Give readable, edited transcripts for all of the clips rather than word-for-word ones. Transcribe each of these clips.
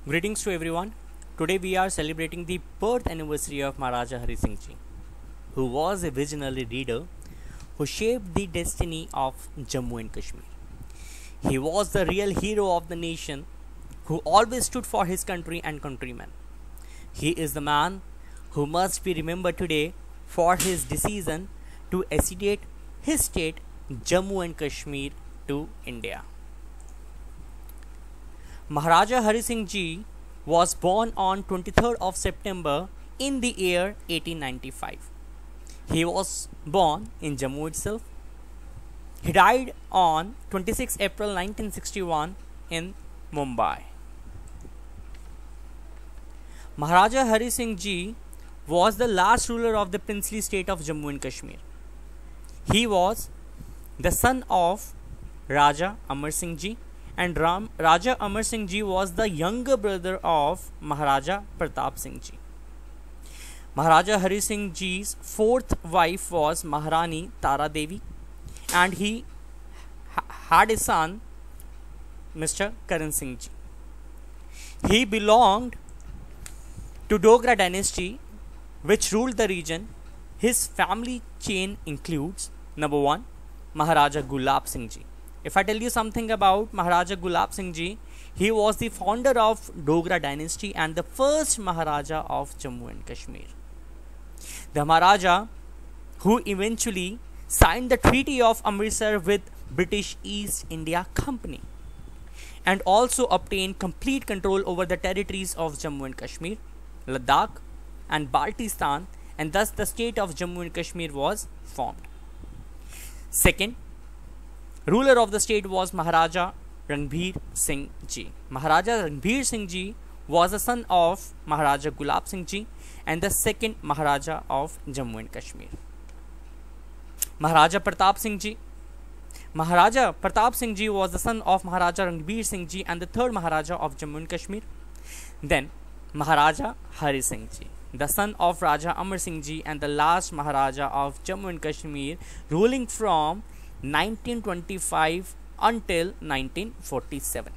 Greetings to everyone. Today we are celebrating the birth anniversary of Maharaja Hari Singh Ji, who was a visionary leader who shaped the destiny of Jammu and Kashmir. He was the real hero of the nation who always stood for his country and countrymen. He is the man who must be remembered today for his decision to accede his state Jammu and Kashmir to India. Maharaja Hari Singh Ji was born on 23rd of September in the year 1895. He was born in Jammu itself. He died on 26 April 1961 in Mumbai. Maharaja Hari Singh Ji was the last ruler of the princely state of Jammu and Kashmir. He was the son of Raja Amar Singh Ji, and Raja Amar Singh Ji was the younger brother of Maharaja Pratap Singh Ji. Maharaja Hari Singh Ji's fourth wife was Maharani Tara Devi, and he had a son, Mr. Karan Singh Ji. He belonged to Dogra dynasty, which ruled the region. His family chain includes number 1, Maharaja Gulab Singh Ji. If I tell you something about Maharaja Gulab Singh Ji, he was the founder of Dogra dynasty and the first Maharaja of Jammu and Kashmir. The Maharaja who eventually signed the Treaty of Amritsar with British East India Company and also obtained complete control over the territories of Jammu and Kashmir, Ladakh and Baltistan, and thus the state of Jammu and Kashmir was formed. Second ruler of the state was Maharaja Ranbir Singh Ji. Maharaja Ranbir Singh Ji was the son of Maharaja Gulab Singh Ji and the second Maharaja of Jammu and Kashmir. Maharaja Pratap Singh Ji. Maharaja Pratap Singh Ji was the son of Maharaja Ranbir Singh Ji and the third Maharaja of Jammu and Kashmir. Then Maharaja Hari Singh Ji, the son of Raja Amar Singh Ji and the last Maharaja of Jammu and Kashmir, ruling from 1925 until 1947.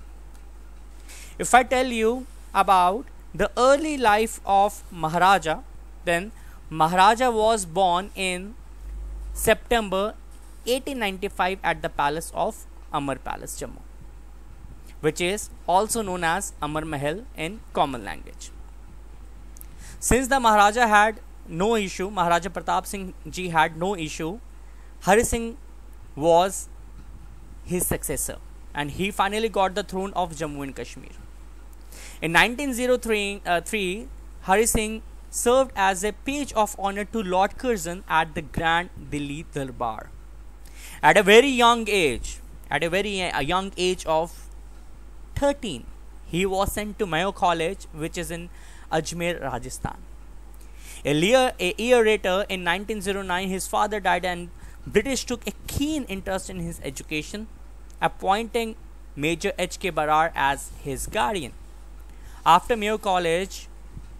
If I tell you about the early life of Maharaja, then Maharaja was born in September 1895 at the palace of Amar Palace, Jammu, which is also known as Amar Mahal in common language. Since the Maharaja had no issue, Maharaja Pratap Singh Ji had no issue, Hari Singh was his successor and he finally got the throne of Jammu and Kashmir. In 1903, Hari Singh served as a page of honor to Lord Curzon at the Grand Delhi Darbar. At a very young age of 13, he was sent to Mayo College, which is in Ajmer, Rajasthan. A year later, in 1909, his father died and British took a keen interest in his education, appointing Major H.K. Barar as his guardian. After Mayo College,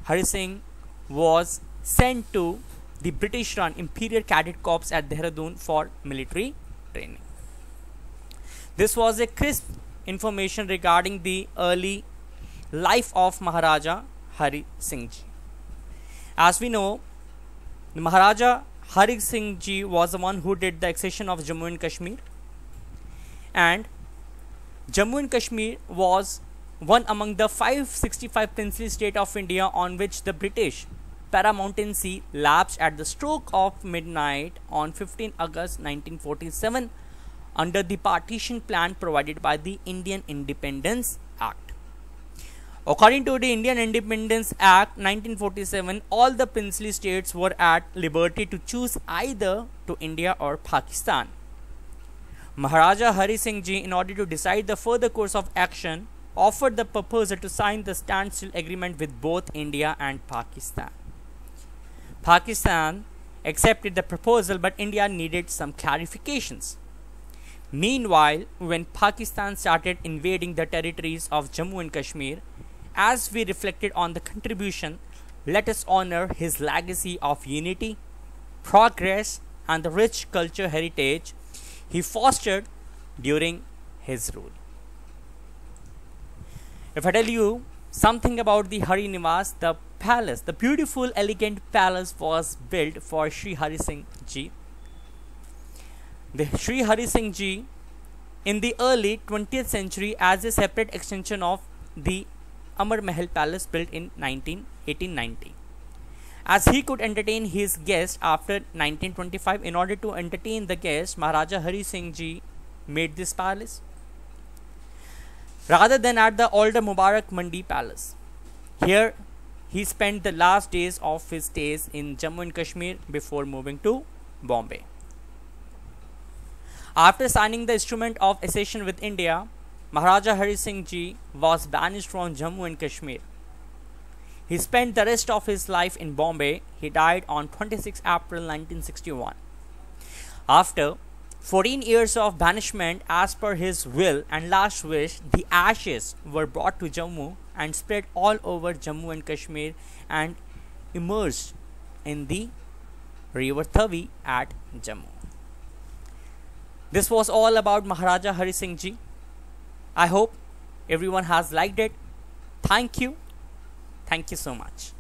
Hari Singh was sent to the British-run Imperial Cadet Corps at Dehradun for military training. This was a crisp information regarding the early life of Maharaja Hari Singh Ji. As we know, Maharaja Hari Singh Ji was the one who did the accession of Jammu and Kashmir, and Jammu and Kashmir was one among the 565 princely state of India on which the British paramountcy lapsed at the stroke of midnight on 15 August 1947 under the partition plan provided by the Indian Independence Act. According to the Indian Independence Act 1947, all the princely states were at liberty to choose either to India or Pakistan. Maharaja Hari Singh Ji, in order to decide the further course of action, offered the proposal to sign the standstill agreement with both India and Pakistan. Pakistan accepted the proposal, but India needed some clarifications. Meanwhile, when Pakistan started invading the territories of Jammu and Kashmir, as we reflected on the contribution, let us honor his legacy of unity, progress, and the rich culture heritage he fostered during his rule. If I tell you Something about the Hari Nivas, the palace, the beautiful, elegant palace was built for Sri Hari Singh Ji. The Sri Hari Singh Ji in the early 20th century as a separate extension of the Amar Mahal Palace built in 1890. As he could entertain his guests after 1925, in order to entertain the guests, Maharaja Hari Singh Ji made this palace rather than at the older Mubarak Mandi Palace. Here he spent the last days of his stays in Jammu and Kashmir before moving to Bombay. After signing the instrument of accession with India, Maharaja Hari Singh Ji was banished from Jammu and Kashmir. He spent the rest of his life in Bombay. He died on 26 April 1961. After 14 years of banishment, as per his will and last wish, the ashes were brought to Jammu and spread all over Jammu and Kashmir and immersed in the river Tavi at Jammu. This was all about Maharaja Hari Singh Ji. I hope everyone has liked it. Thank you. Thank you so much.